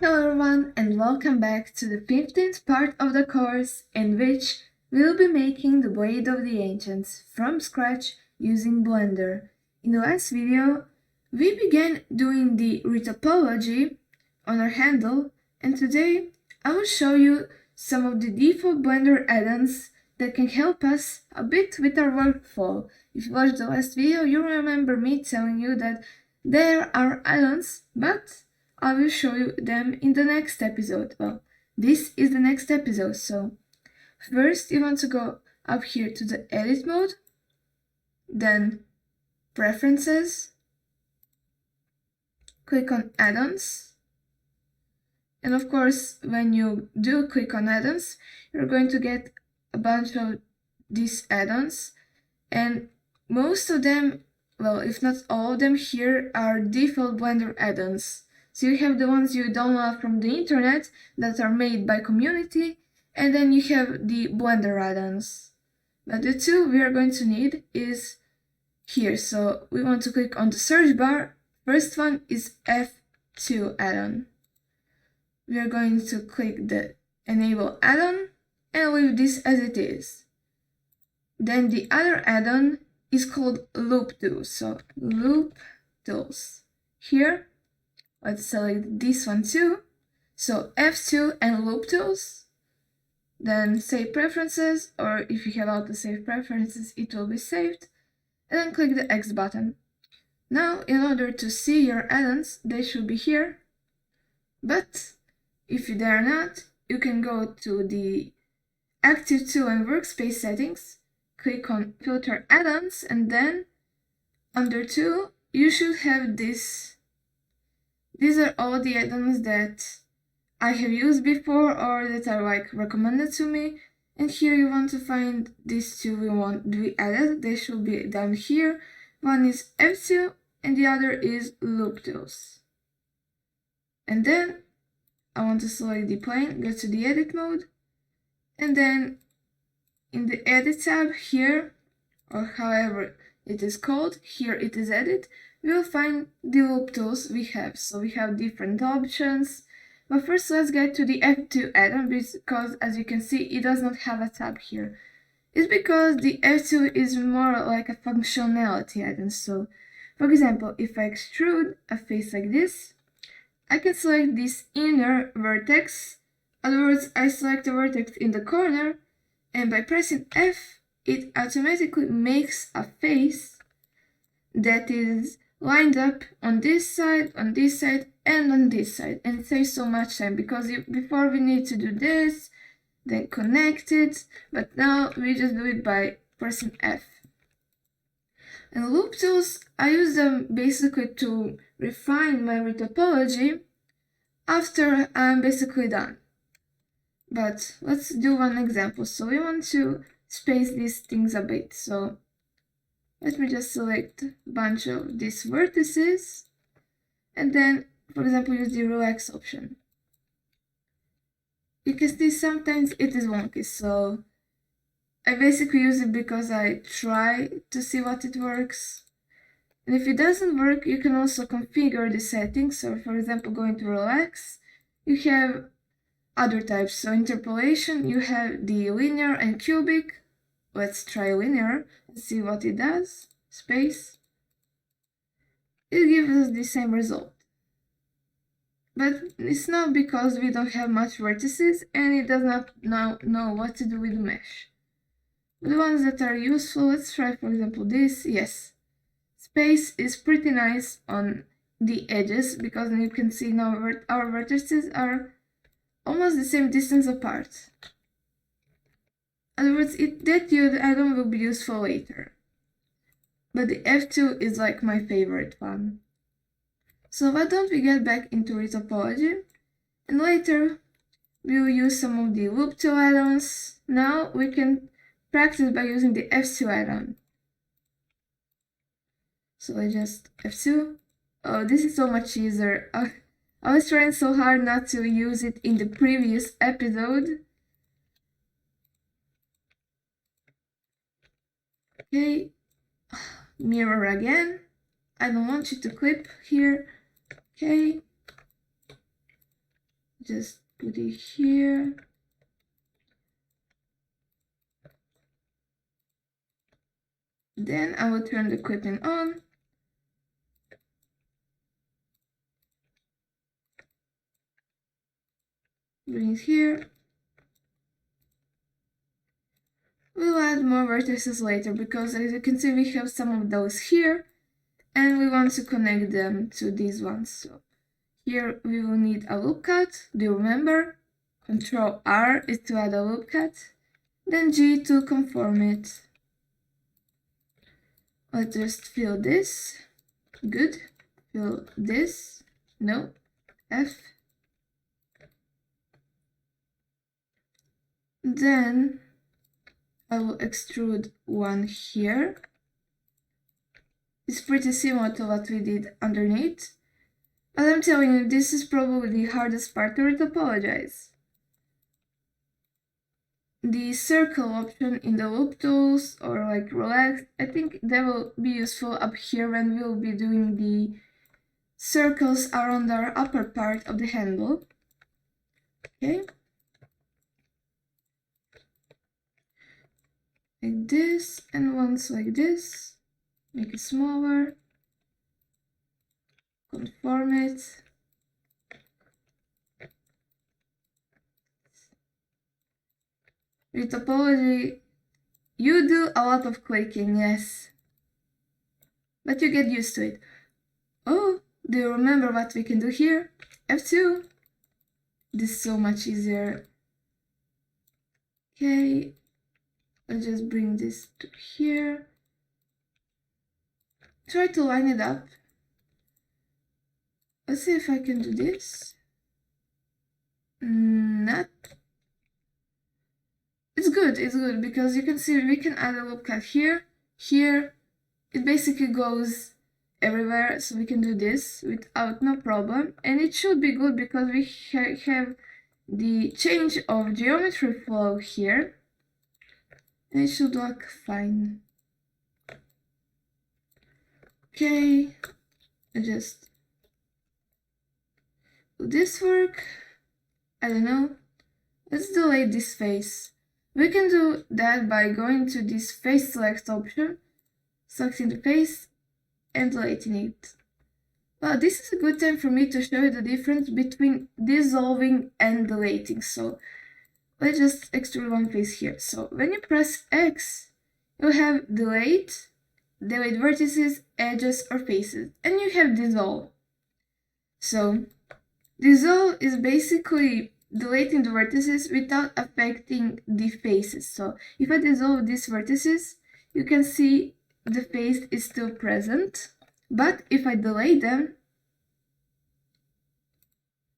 Hello everyone and welcome back to the 15th part of the course in which we'll be making the Blade of the Ancients from scratch using Blender. In the last video, we began doing the Retopology on our handle, and today I will show you some of the default Blender add-ons that can help us a bit with our workflow. If you watched the last video, you remember me telling you that there are add-ons, but I will show you them in the next episode. Well, this is the next episode, so first you want to go up here to the edit mode, then preferences, click on add-ons, and of course when you do click on add-ons, you're going to get a bunch of these add-ons, and most of them, well, if not all of them here, are default Blender add-ons. So you have the ones you download from the internet that are made by community, and then you have the Blender add-ons. But the two we are going to need is here. So we want to click on the search bar. First one is F2 add-on. We are going to click the enable add-on and leave this as it is. Then the other add-on is called loop tools. So loop tools. Here, let's select this one too. So F2 and loop tools. Then save preferences, or if you have auto-save preferences, it will be saved. And then click the X button. Now, in order to see your add-ons, they should be here. But if they are not, you can go to the Active Tool and Workspace settings, click on Filter Add-ons, and then under Tool, you should have this. These are all the add-ons that I have used before or that are like recommended to me. And here you want to find these two we added. They should be down here. One is F2 and the other is loop tools. And then I want to select the plane, go to the edit mode, and then in the edit tab here, or however it is called, here it is edit, we will find the loop tools we have. So we have different options, but first let's get to the F2 add-on, because as you can see it does not have a tab here. It's because the F2 is more like a functionality add-on. So for example, if I extrude a face like this, I can select this inner vertex. In other words, I select the vertex in the corner, and by pressing F, it automatically makes a face that is lined up on this side, and on this side. And it saves so much time, because before we need to do this, then connect it, but now we just do it by pressing F. And loop tools, I use them basically to refine my retopology after I'm basically done. But let's do one example. So we want to space these things a bit. So let me just select a bunch of these vertices, and then, for example, use the relax option. You can see sometimes it is wonky, so I basically use it because I try to see what it works. And if it doesn't work, you can also configure the settings. So for example, going to relax, you have other types. So interpolation, you have the linear and cubic. Let's try linear and see what it does. Space. It gives us the same result. But it's not because we don't have much vertices and it does not know what to do with the mesh. The ones that are useful, let's try for example this. Yes, space is pretty nice on the edges, because you can see now our vertices are almost the same distance apart. In other words, that add-on will be useful later. But the F2 is like my favorite one. So why don't we get back into Retopology, and later we will use some of the loop tool add-ons. Now we can practice by using the F2 add-on. So I just F2. Oh, this is so much easier. I was trying so hard not to use it in the previous episode. Okay, mirror again. I don't want you to clip here. Okay. Just put it here. Then I will turn the clipping on. Bring it here. We'll add more vertices later because as you can see we have some of those here and we want to connect them to these ones. So here we will need a loop cut. Do you remember? Control R is to add a loop cut. Then G to conform it. Let's just fill this. Good. Fill this. No. F. Then I will extrude one here. It's pretty similar to what we did underneath. But I'm telling you, this is probably the hardest part to retopologize. The circle option in the loop tools or like relax, I think they will be useful up here when we'll be doing the circles around our upper part of the handle. Okay. Like this, and once like this. Make it smaller. Conform it. Retopology, you do a lot of clicking, yes. But you get used to it. Oh, do you remember what we can do here? F2. This is so much easier. Okay, I'll just bring this to here. Try to line it up. Let's see if I can do this. Not. It's good because you can see we can add a loop cut here, here. It basically goes everywhere, so we can do this without no problem. And it should be good because we have the change of geometry flow here. And it should look fine. Okay, just will this work? I don't know. Let's delete this face. We can do that by going to this face select option, selecting the face and deleting it. Well, this is a good time for me to show you the difference between dissolving and deleting. So let's just extrude one face here. So when you press X, you have delete vertices, edges or faces, and you have dissolve. So dissolve is basically deleting the vertices without affecting the faces. So if I dissolve these vertices, you can see the face is still present, but if I delete them,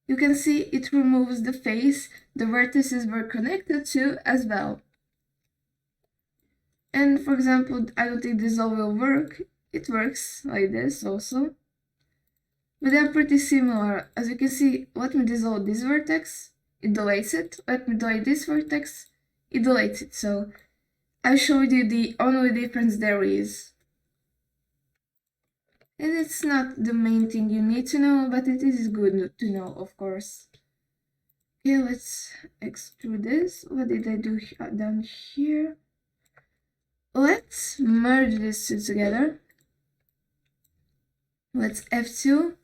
you can see it removes the face the vertices were connected to as well. And for example, I don't think dissolve will work. It works like this also. But they are pretty similar. As you can see, let me dissolve this vertex, it deletes it. Let me delete this vertex, it deletes it. So I showed you the only difference there is. And it's not the main thing you need to know, but it is good to know, of course. Okay, let's extrude this. What did I do down here? Let's merge these two together. Let's F2.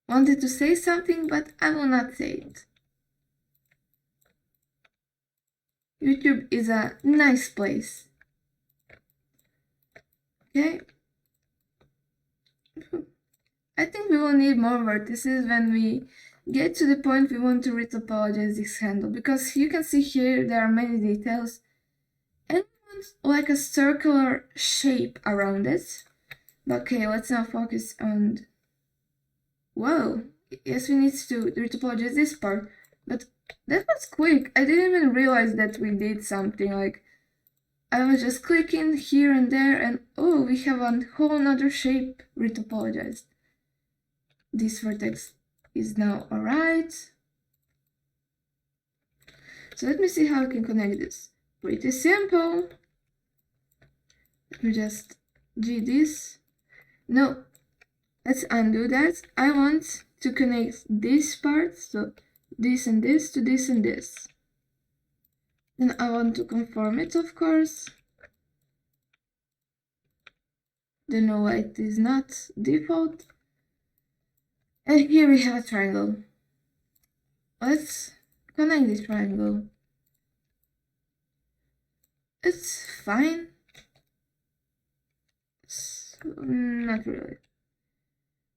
Wanted to say something, but I will not say it. YouTube is a nice place. Okay. I think we will need more vertices when we get to the point we want to retopologize this handle, because you can see here there are many details and we want like a circular shape around it. But okay, let's now focus on... Whoa, yes, we need to retopologize this part, but that was quick. I didn't even realize that we did something. Like, I was just clicking here and there and oh, we have a whole nother shape retopologized. This vertex is now alright. So let me see how I can connect this. Pretty simple. Let me just G this. No, Let's undo that. I want to connect this part, so this and this, to this and this. Then I want to conform it, of course. Don't know why it is not default. And here we have a triangle. Let's connect this triangle. It's fine. Not really.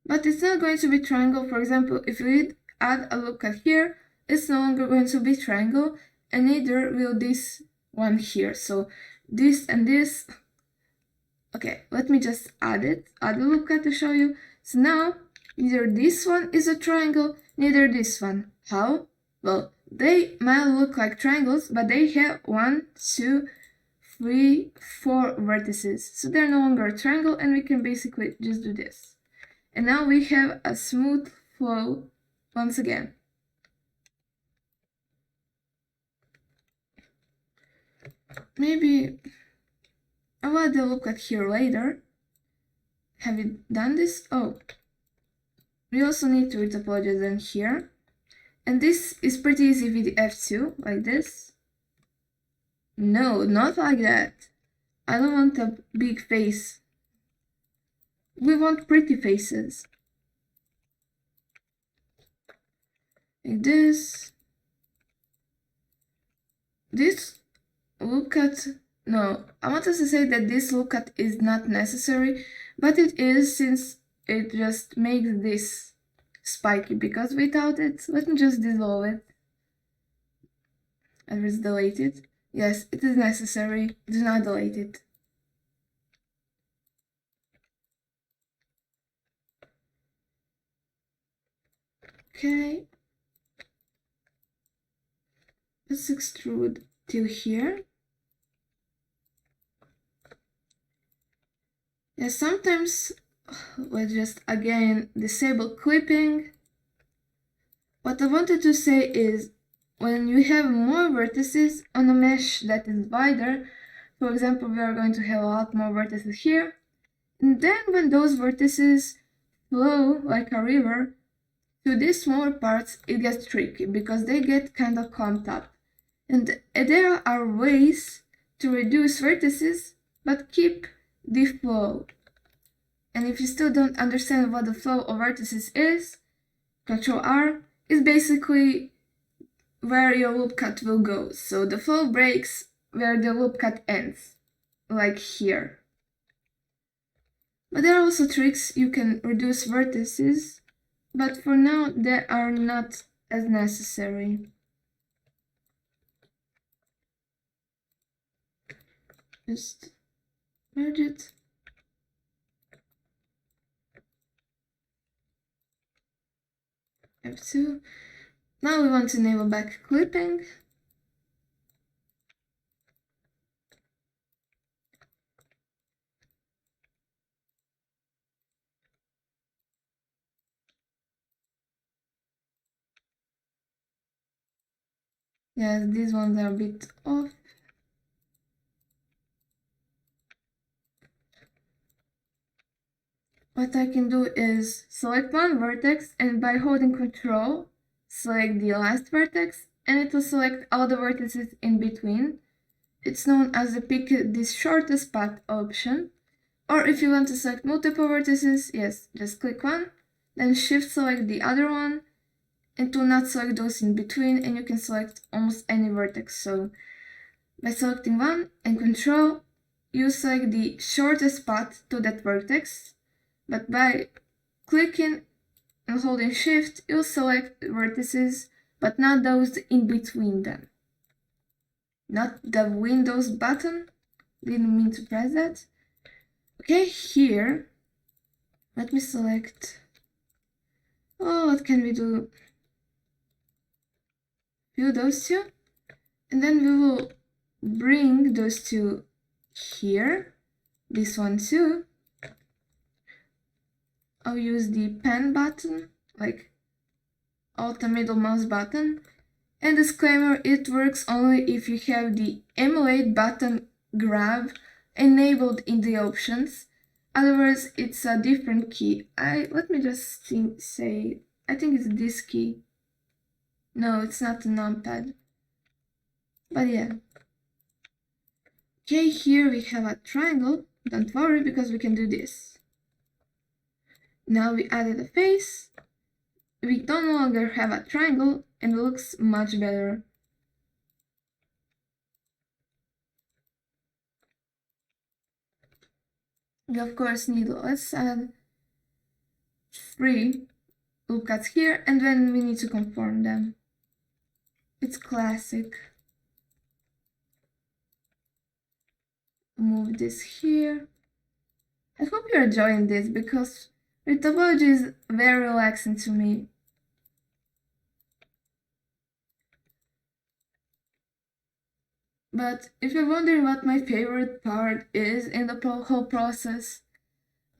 But it's not going to be triangle. For example, if we add a loopcut here, it's no longer going to be triangle, and neither will this one here. So this and this. Okay, let me just add a loopcut to show you. So now, neither this one is a triangle, neither this one. How? Well, they might look like triangles, but they have 1, 2, 3, 4 vertices. So they're no longer a triangle, and we can basically just do this. And now we have a smooth flow once again. Maybe I'll add the loopcut here later. Have we done this? Oh, we also need to retopology them here. And this is pretty easy with F2, like this. No, not like that. I don't want a big face. We want pretty faces. Like this. This loopcut, no, I wanted to say that this loopcut is not necessary, but it is, since it just makes this spiky, because without it, let me just dissolve it. And let's delete it. Yes, it is necessary. Do not delete it. Okay. Let's extrude till here. Yeah, sometimes let's just again disable clipping. What I wanted to say is, when you have more vertices on a mesh that is wider, for example, we are going to have a lot more vertices here, and then when those vertices flow like a river to these smaller parts, it gets tricky because they get kind of clumped up. And there are ways to reduce vertices but keep the flow. And if you still don't understand what the flow of vertices is, Ctrl R is basically where your loop cut will go. So the flow breaks where the loop cut ends, like here. But there are also tricks you can reduce vertices, but for now they are not as necessary. Just merge it. F2. Now we want to enable back clipping. Yes, these ones are a bit off. What I can do is select one vertex, and by holding Ctrl, select the last vertex, and it will select all the vertices in between. It's known as the pick the shortest path option. Or if you want to select multiple vertices, yes, just click one, then shift select the other one, and to not select those in between, and you can select almost any vertex. So by selecting one and Ctrl, you select the shortest path to that vertex, but by clicking and holding shift, you'll select vertices, but not those in between them. Not the Windows button, didn't mean to press that. Okay, here, let me select, oh, what can we do? View those two, and then we will bring those two here, this one too. I'll use the pen button, like Alt and middle mouse button. And disclaimer, it works only if you have the emulate button grab enabled in the options. Otherwise, it's a different key. Let me just say, I think it's this key. No, it's not a numpad. But yeah. Okay, here we have a triangle. Don't worry, because we can do this. Now we added a face. We don't no longer have a triangle, and it looks much better. We of course need, let's add 3 loopcuts here, and then we need to conform them. It's classic. Move this here. I hope you're enjoying this, because Retopology is very relaxing to me. But if you're wondering what my favorite part is in the whole process,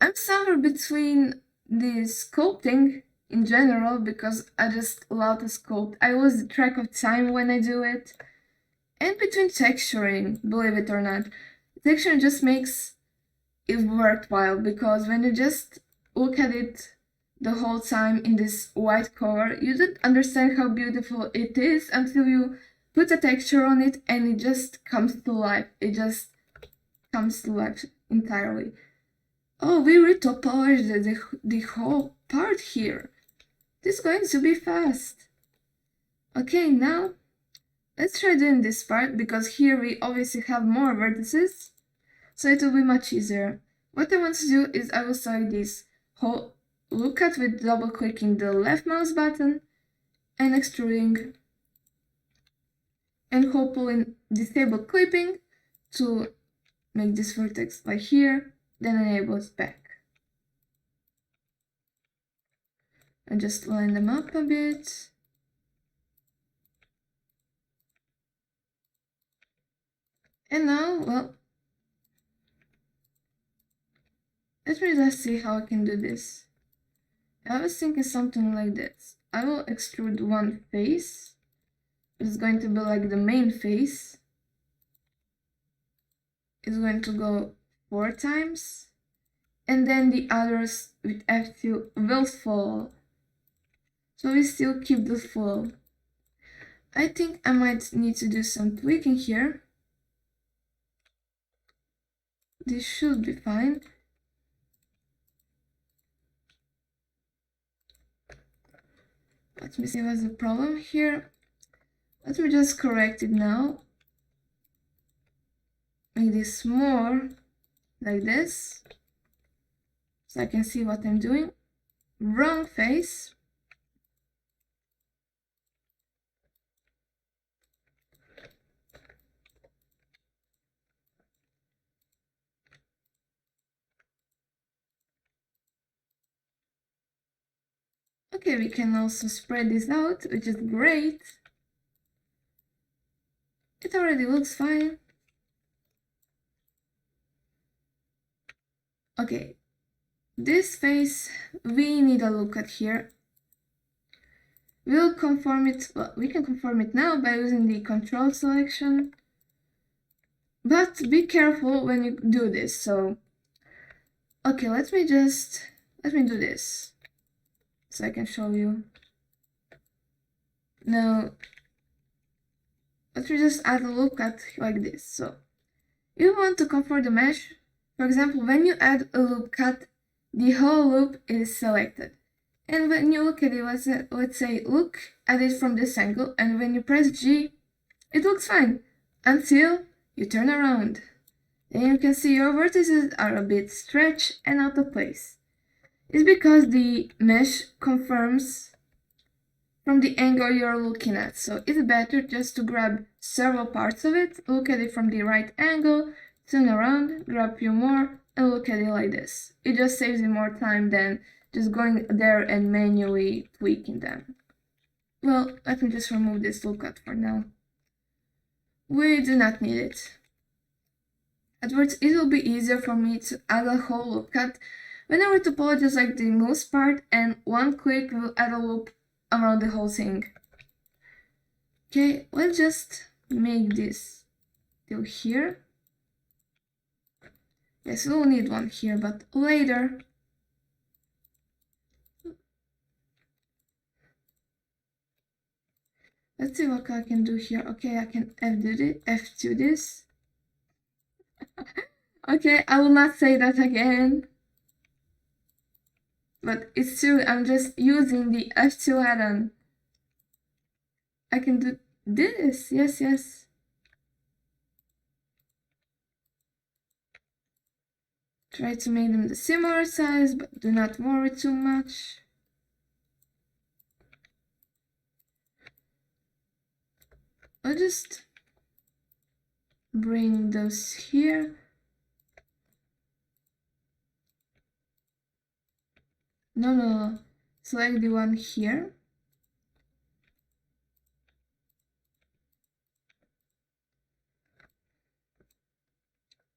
I'm somewhere between the sculpting in general, because I just love to sculpt. I lose track of time when I do it. And between texturing, believe it or not. Texturing just makes it worthwhile, because when you just look at it the whole time in this white cover, you don't understand how beautiful it is until you put a texture on it and it just comes to life. It just comes to life entirely. Oh, we retopologed the whole part here. This is going to be fast. Okay, now let's try doing this part, because here we obviously have more vertices, so it will be much easier. What I want to do is I will select this whole loopcut with double clicking the left mouse button and extruding, and hopefully disable clipping to make this vertex like here, then enable it back. And just line them up a bit. And now, well, let me just see how I can do this. I was thinking something like this. I will extrude one face. It's going to be like the main face. It's going to go 4 times. And then the others with F2 will fall. So we still keep the fall. I think I might need to do some tweaking here. This should be fine. Let me see what's the problem here. Let me just correct it now. Make this more like this, so I can see what I'm doing. Wrong face. Okay, we can also spread this out, which is great. It already looks fine. Okay, this face, we need a loopcut here. We'll conform it, well, we can conform it now by using the control selection. But be careful when you do this, so... Okay, let me do this, so I can show you. Now, let me just add a loopcut like this. So, you want to conform the mesh. For example, when you add a loopcut, the whole loop is selected. And when you look at it, let's say, look at it from this angle, and when you press G, it looks fine, until you turn around. Then you can see your vertices are a bit stretched and out of place. It's because the mesh confirms from the angle you're looking at, so it's better just to grab several parts of it, look at it from the right angle, turn around, grab a few more, and look at it like this. It just saves you more time than just going there and manually tweaking them. Well, let me just remove this loopcut for now. We do not need it. Afterwards, it will be easier for me to add a whole loopcut when our topology is like the most part, and one click will add a loop around the whole thing. Okay, let's just make this till here. Yes, we'll need one here, but later. Let's see what I can do here. Okay, I can F2 this. Okay, I will not say that again. But it's true, I'm just using the F2 add-on. I can do this, yes. Try to make them the similar size, but do not worry too much. I'll just bring those here. No. Select the one here.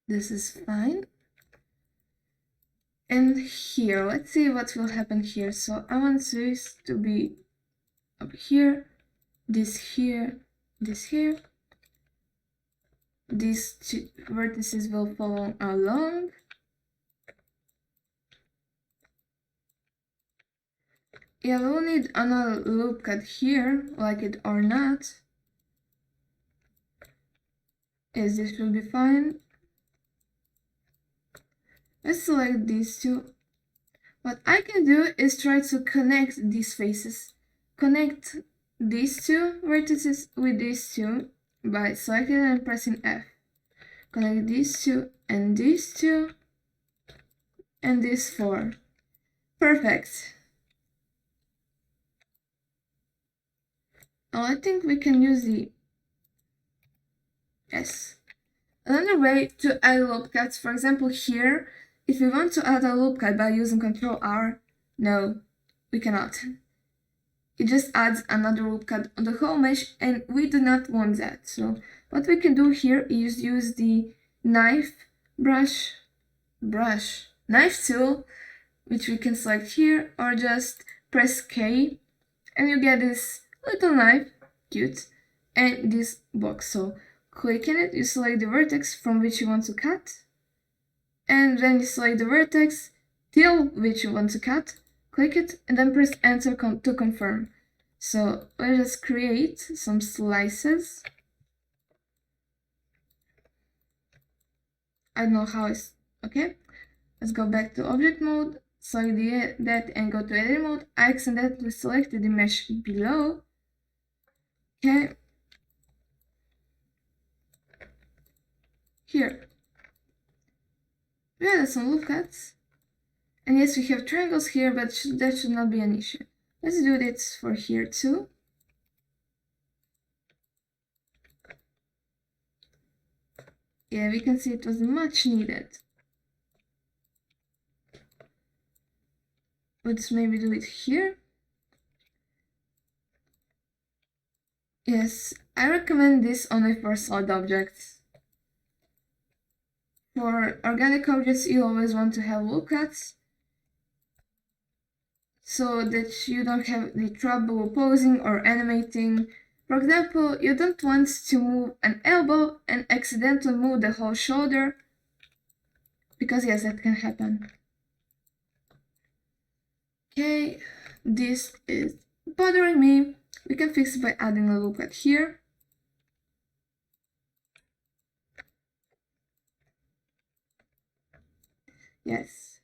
This is fine. And here, let's see what will happen here. So I want this to be up here, this here, this here. These two vertices will follow along. Yeah, we'll need another loop cut here, like it or not. Yes, this will be fine. Let's select these two. What I can do is try to connect these faces. Connect these two vertices with these two by selecting and pressing F. Connect these two and these two and these four. Perfect. Now I think we can use the S. Another way to add loop cuts, for example here, if we want to add a loop cut by using Ctrl R, no, we cannot. It just adds another loop cut on the whole mesh, and we do not want that. So what we can do here is use the knife tool, which we can select here, or just press K, and you get this little knife, cute, and this box. So click in it, you select the vertex from which you want to cut, and then you select the vertex till which you want to cut, click it, and then press enter to confirm. So let's just create some slices. I don't know how it's okay. Let's go back to object mode, select that and go to edit mode. I accidentally selected the mesh below. Okay. Here. We added some loop cuts. And yes, we have triangles here, but that should not be an issue. Let's do this for here too. Yeah, we can see it was much needed. Let's maybe do it here. Yes, I recommend this only for solid objects. For organic objects, you always want to have loop cuts, so that you don't have the trouble posing or animating. For example, you don't want to move an elbow and accidentally move the whole shoulder, because yes, that can happen. Okay, this is bothering me. We can fix it by adding a loop cut here. Yes.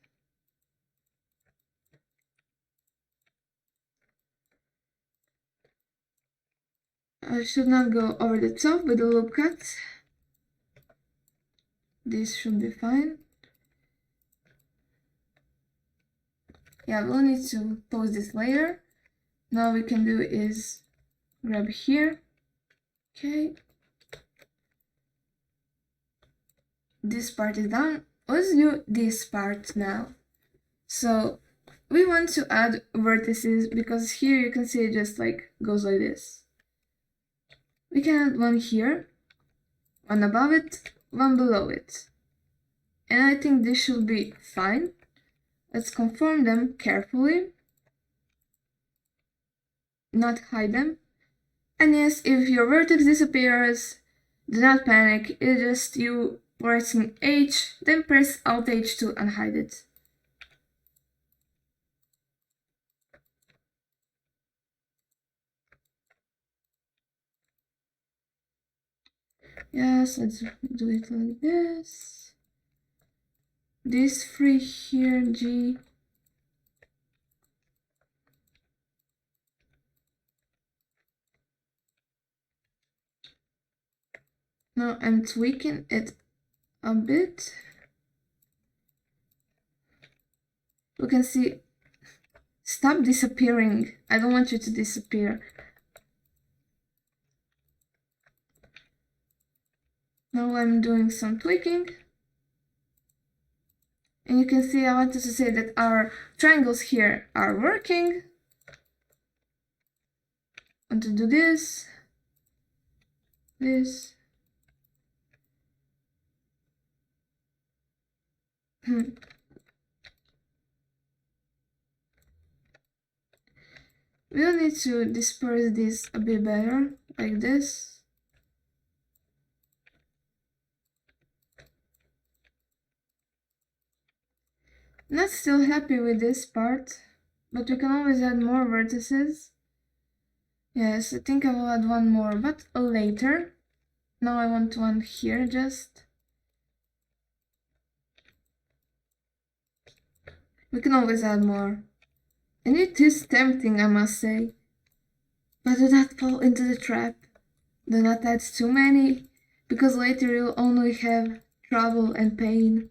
I should not go over the top with the loop cut. This should be fine. Yeah, we'll need to pose this later. Now we can do is grab here. Okay. This part is done. Let's do this part now. So we want to add vertices, because here you can see it just like goes like this. We can add one here, one above it, one below it. And I think this should be fine. Let's confirm them carefully, not hide them. And yes, if your vertex disappears, do not panic, it's just you pressing H, then press Alt H to unhide it. Yes, let's do it like this. This 3 here, G. Now I'm tweaking it a bit. You can see, stop disappearing. I don't want you to disappear. Now I'm doing some tweaking. And you can see I wanted to say that our triangles here are working. I want to do this. This. We'll need to disperse this a bit better, like this. Not still happy with this part, but we can always add more vertices. Yes, I think I will add one more, but later. Now I want one here just. We can always add more. And it is tempting, I must say. But do not fall into the trap. Do not add too many, because later you'll only have trouble and pain.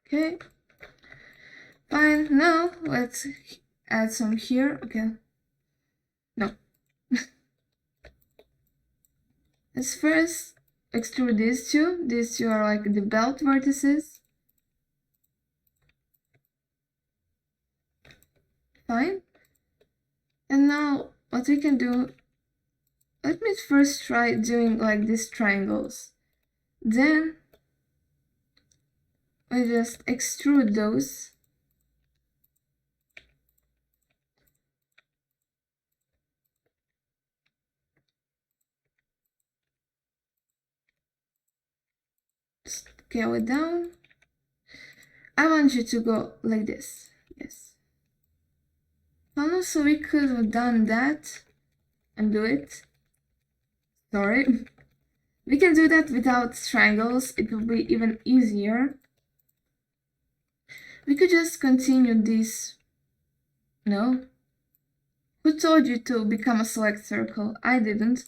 Okay. Fine, now let's add some here. Okay. No. Let's first extrude these two. These two are like the belt vertices. Fine. And now what we can do, let me first try doing like these triangles. Then we just extrude those. Scale it down. I want you to go like this. Yes. And also we could have done that and do it. Sorry. We can do that without triangles. It will be even easier. We could just continue this. No? Who told you to become a select circle? I didn't.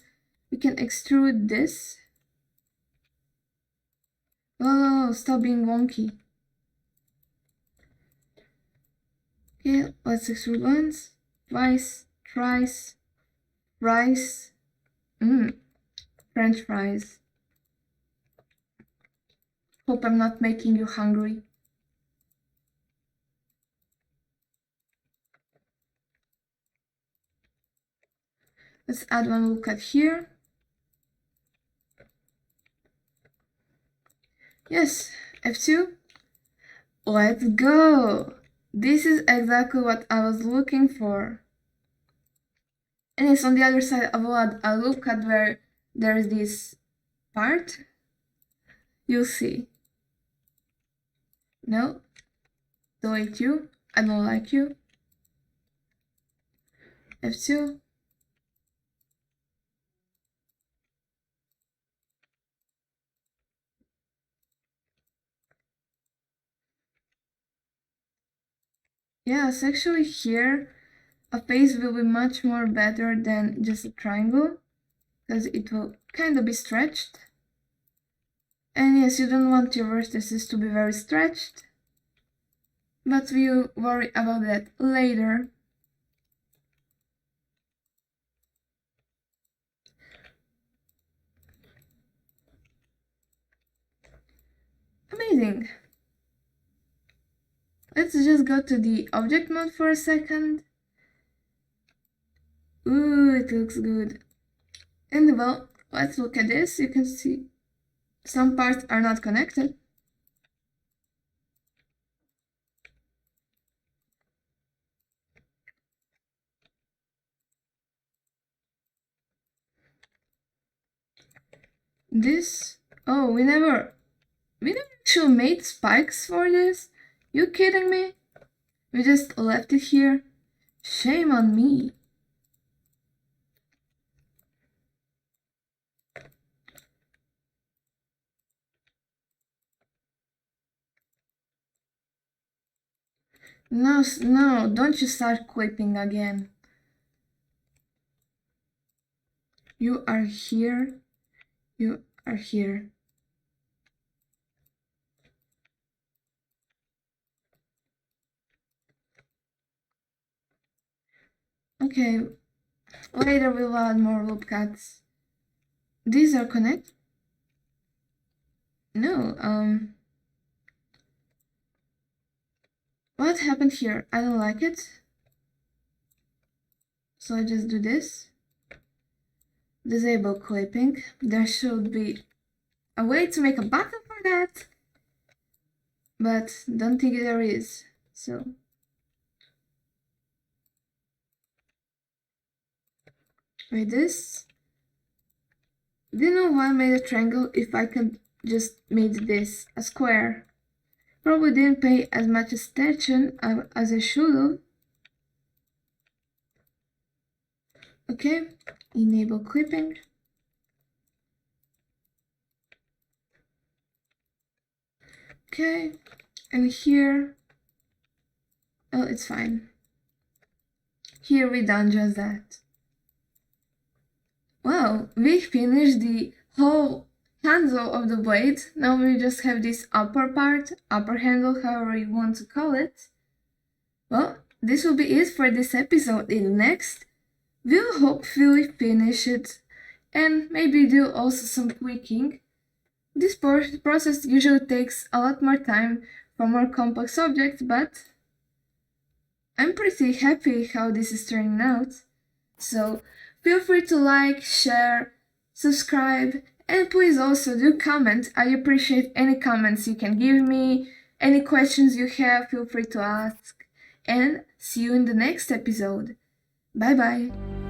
We can extrude this. Oh, stop being wonky. Okay, let's extrude once, twice, thrice, rice. French fries. Hope I'm not making you hungry. Let's add one loopcut here. Yes, F2. Let's go! This is exactly what I was looking for. And it's on the other side. I will add a loopcut where there's this part. You'll see. No, don't hate you. I don't like you. F2. Yes, actually here a face will be much more better than just a triangle, because it will kind of be stretched. And yes, you don't want your vertices to be very stretched, but we'll worry about that later. Amazing. Let's just go to the object mode for a second. Ooh, it looks good. And well, let's look at this. You can see some parts are not connected. This? Oh, we never actually made spikes for this? You kidding me? We just left it here? Shame on me. No, no, don't you start clipping again. You are here. You are here. Okay, later we'll add more loop cuts. These are connected? No, what happened here? I don't like it. So I just do this. Disable clipping. There should be a way to make a button for that, but don't think there is. So with this, didn't know why I made a triangle if I could just made this a square. Probably didn't pay as much attention as I should have. Okay, enable clipping. Okay, and here, oh, it's fine. Here we done just that. Well, we finished the whole handle of the blade. Now we just have this upper part, upper handle, however you want to call it. Well, this will be it for this episode. In the next, we'll hopefully finish it and maybe do also some tweaking. This process usually takes a lot more time for more complex objects, but I'm pretty happy how this is turning out. So feel free to like, share, subscribe, and please also do comment. I appreciate any comments you can give me, any questions you have, feel free to ask. And see you in the next episode. Bye bye.